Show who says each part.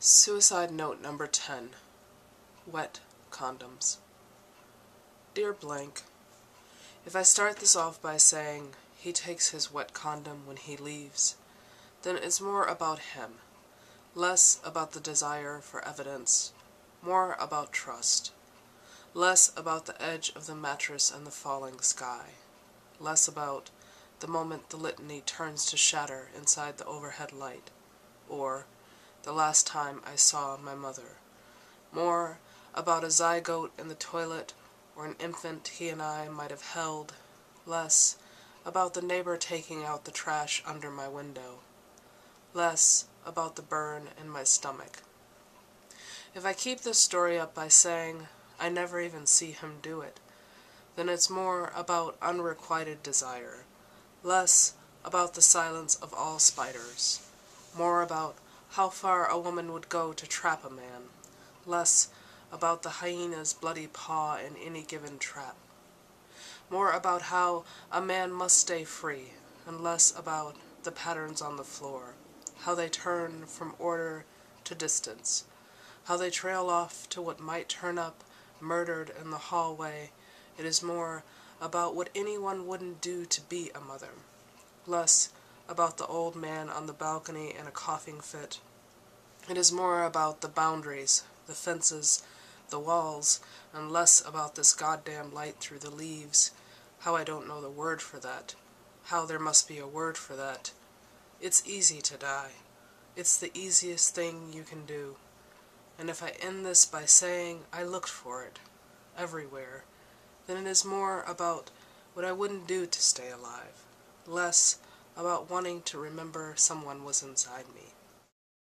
Speaker 1: Suicide note number 10. Wet condoms. Dear Blank, if I start this off by saying he takes his wet condom when he leaves, then it's more about him, less about the desire for evidence, more about trust, less about the edge of the mattress and the falling sky, less about the moment the litany turns to shatter inside the overhead light, or the last time I saw my mother, more about a zygote in the toilet or an infant he and I might have held, less about the neighbor taking out the trash under my window, less about the burn in my stomach. If I keep this story up by saying I never even see him do it, then it's more about unrequited desire, less about the silence of all spiders, more about how far a woman would go to trap a man, less about the hyena's bloody paw in any given trap, more about how a man must stay free, and less about the patterns on the floor, how they turn from order to distance, how they trail off to what might turn up murdered in the hallway. It is more about what anyone wouldn't do to be a mother, less about the old man on the balcony in a coughing fit. It is more about the boundaries, the fences, the walls, and less about this goddamn light through the leaves. How I don't know the word for that. How there must be a word for that. It's easy to die. It's the easiest thing you can do. And if I end this by saying I looked for it, everywhere, then it is more about what I wouldn't do to stay alive, less about wanting to remember someone was inside me.